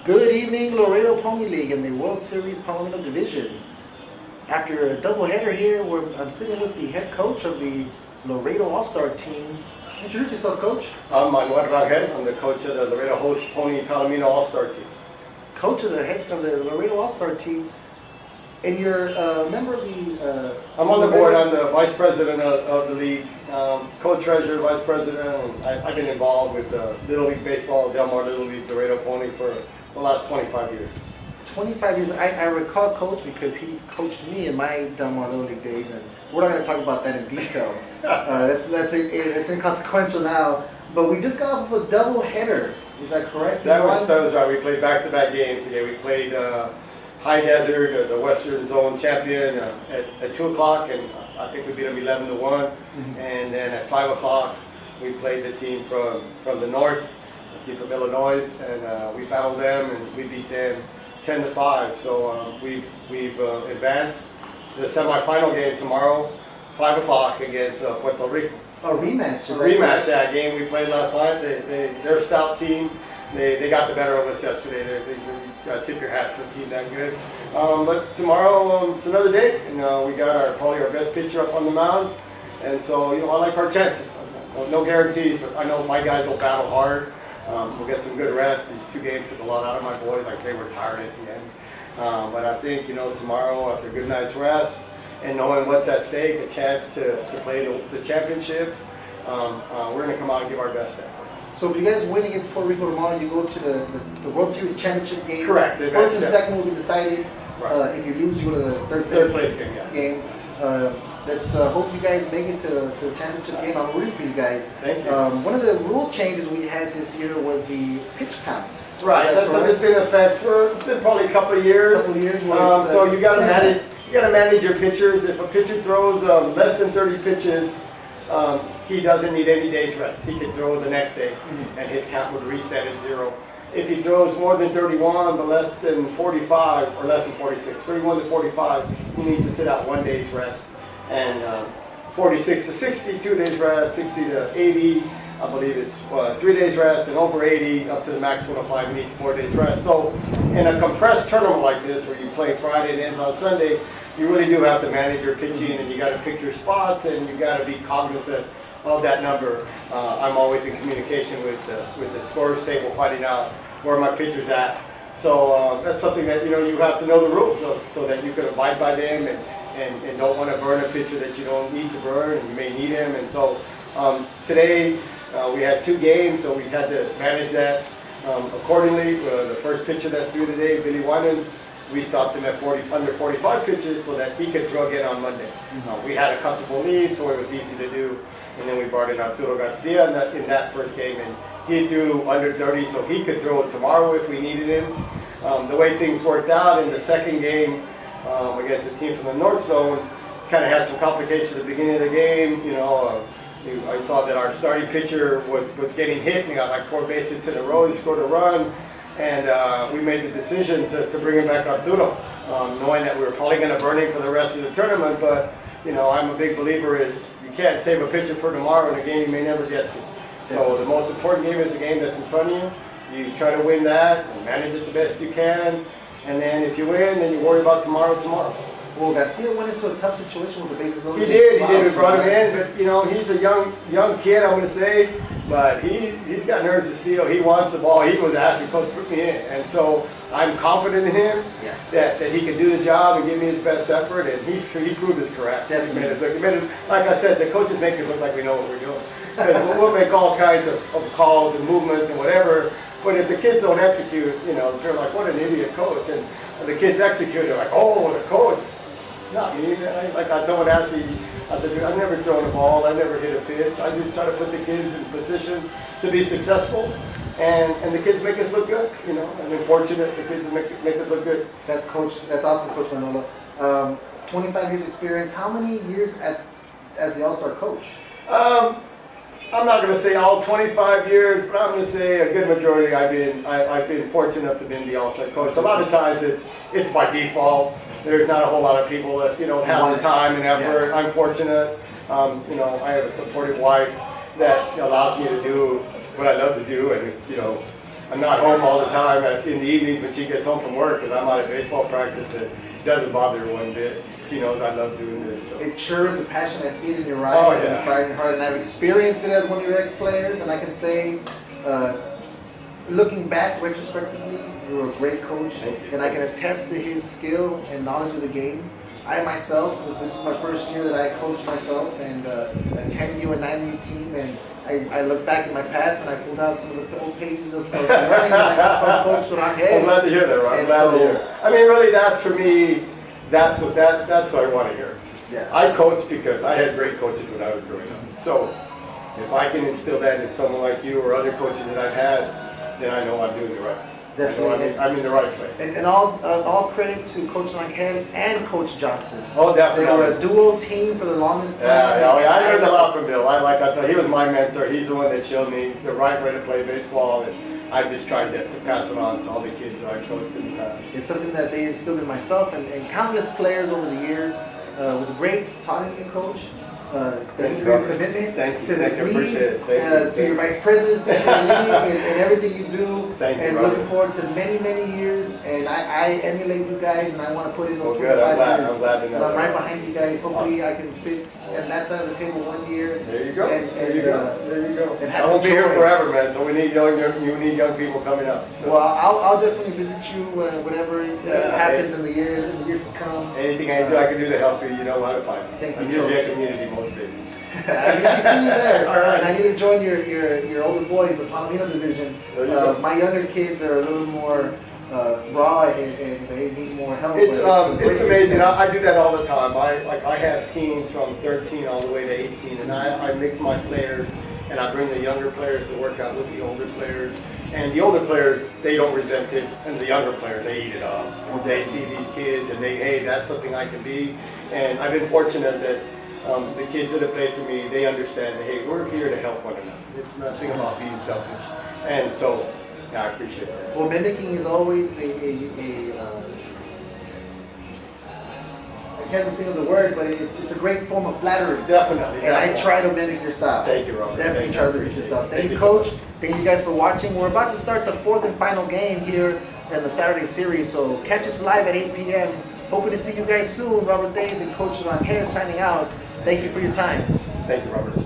Good evening, Laredo Pony League in the World Series Palomino Division. After a doubleheader here, I'm sitting with the head coach of the Laredo All-Star team. Introduce yourself, Coach. I'm Manolo. I'm the coach of the Laredo Host Pony Palomino All-Star team. Coach of the head of the Laredo All-Star team, and you're a member of the. I'm on the board. I'm the vice president of the league, co-treasurer, vice president. And I've been involved with Little League Baseball, Del Mar Little League, Laredo Pony for the last 25 years. 25 years. I recall Coach because he coached me in my Del Mar Little League days, and we're not going to talk about that in detail. That's inconsequential now. But we just got off of a double header. Is that correct? That was right. We played back-to-back games today. We played High Desert, the Western Zone champion, at 2 o'clock, and I think we beat them 11-1. Mm-hmm. And then at 5 o'clock, we played the team from the north, the team from Illinois, and we battled them, and we beat them 10-5. So we've advanced to the semifinal game tomorrow, 5 o'clock against Puerto Rico. A rematch. Rematch, yeah. Game we played last night. They're a stout team. They got the better of us yesterday. They got to tip your hat to a team that good. But tomorrow it's another day. We got probably our best pitcher up on the mound, and so I like our chances. No guarantees, but I know my guys will battle hard. We'll get some good rest. These 2 games took a lot out of my boys. Like they were tired at the end. But I think tomorrow after a good night's rest and knowing what's at stake, a chance to play the championship, we're going to come out and give our best effort. So if you guys win against Puerto Rico tomorrow, you go to the World Series championship game. Correct. First and second will be decided. Right. If you lose, you go to the third place game. Yes. Let's hope you guys make it to the championship game. I'm rooting for you guys. Thank you. One of the rule changes we had this year was the pitch count. Right. That's been in effect for it's been probably a couple of years. So you got to manage. You got to manage your pitchers. If a pitcher throws less than 30 pitches, he doesn't need any day's rest. He can throw the next day, and his count would reset at 0. If he throws more than 31 but less than 45 or less than 46, 31 to 45, he needs to sit out 1 day's rest. And 46 to 60, 2 days rest. 60 to 80, I believe it's 3 days rest, and over 80 up to the max 105, he needs 4 days rest. So in a compressed tournament like this, where you play Friday and ends on Sunday, you really do have to manage your pitching, and you got to pick your spots, and you got to be cognizant of that number. I'm always in communication with the scorers table, finding out where my pitcher's at. So that's something that you have to know the rules so that you can abide by them and don't want to burn a pitcher that you don't need to burn, and you may need him. And so today we had 2 games, so we had to manage that accordingly. The first pitcher that threw today, Billy Winans, we stopped him at under 45 pitches so that he could throw again on Monday. We had a comfortable lead, so it was easy to do. And then we brought in Arturo Garcia in that first game, and he threw under 30, so he could throw it tomorrow if we needed him. The way things worked out in the second game against a team from the North Zone, kind of had some complications at the beginning of the game. I saw that our starting pitcher was getting hit, and he got like 4 base hits in a row. He scored a run. And we made the decision to bring him back Arturo, knowing that we were probably going to burn him for the rest of the tournament. But, I'm a big believer in you can't save a pitcher for tomorrow in a game you may never get to. So the most important game is the game that's in front of you. You try to win that and manage it the best you can. And then if you win, then you worry about tomorrow. Well, Garcia went into a tough situation with the bases loaded. He did. We brought him in, but he's a young kid, I'm going to say, but he's got nerves of steel. He wants the ball. He was asking, Coach, put me in, and so I'm confident in him that he can do the job and give me his best effort, and he proved us correct. Definitely. Like I said, the coaches make it look like we know what we're doing. Because we'll make all kinds of calls and movements and whatever, but if the kids don't execute, they're like, what an idiot coach, and the kids execute, they're like, oh, the coach. Not me. Like someone asked me, I said, dude, I've never thrown a ball. I never hit a pitch. I just try to put the kids in position to be successful, and the kids make us look good. And we're fortunate the kids make us look good. That's awesome, Coach Manolo. 25 years experience. How many years as the All-Star coach? I'm not going to say all 25 years, but I'm going to say a good majority. I've been fortunate enough to be the All-Star coach. A lot of times it's by default. There's not a whole lot of people that have the time and effort. Yeah. I'm fortunate. I have a supportive wife that allows me to do what I love to do, and I'm not home all the time in the evenings when she gets home from work because I'm out at baseball practice. It doesn't bother her one bit. She knows I love doing this. So. It sure is a passion. I see it in your eyes Oh, and yeah. the fire in your heart, and I've experienced it as one of your ex-players, and I can say, looking back retrospectively, you were a great coach, and I can attest to his skill and knowledge of the game. I myself, this is my first year that I coached myself, and a 10U and 9U team, and I look back in my past and I pulled out some of the old pages of learning I got from Coach Rangel. I'm glad to hear that, Ron. I'm glad to hear. I mean, really, that's for me. That's what I want to hear. Yeah. I coach because I had great coaches when I was growing up. So if I can instill that in someone like you or other coaches that I've had, then I know I'm doing it right. Definitely. I'm in the right place. And all credit to Coach Rangel and Coach Johnson. Oh, definitely. They were a dual team for the longest time. Yeah, I learned a lot from Bill. I tell you, he was my mentor. He's the one that showed me the right way to play baseball, and I just tried to pass it on to all the kids that I coached in the past. It's something that they instilled in myself and countless players over the years. It was great talking to you, Coach. Thank you for your commitment to this league, to your vice presidency, to the league, and everything you do. And looking forward to many, many years. And I emulate you guys, and I want to put in those 25 years. I'm glad to know. I'm right behind you guys. Hopefully, I can sit on that side of the table one year. There you go. There you go. And I won't be here forever, man. So we need young people coming up. So. Well, I'll definitely visit you whenever happens in the years to come. Anything I can do to help you, you know how to find me. Thank you, I'm usually at community most days. I usually see you there. All right. And I need to join your older boys, the Palomino division. My younger kids are a little more raw and they need more help. It's amazing. I do that all the time. I have teams from 13 all the way to 18, and I mix my players, and I bring the younger players to work out with the older players. And the older players, they don't resent it, and the younger players, they eat it up. They see these kids, and hey, that's something I can be. And I've been fortunate that the kids that have played for me, they understand that, hey, we're here to help one another. It's nothing about being selfish. And so, yeah, I appreciate that. Well, mimicking is always I can't even think of the word, but it's a great form of flattery. Definitely. And I try to mimic your style. Thank you, Robert. Definitely try to mimic your style. Thank you, Coach. Thank you guys for watching. We're about to start the 4th and final game here in the Saturday series, so catch us live at 8 p.m. Hoping to see you guys soon. Robert Days and Coach Rangel signing out. Thank you for your time. Thank you, Robert.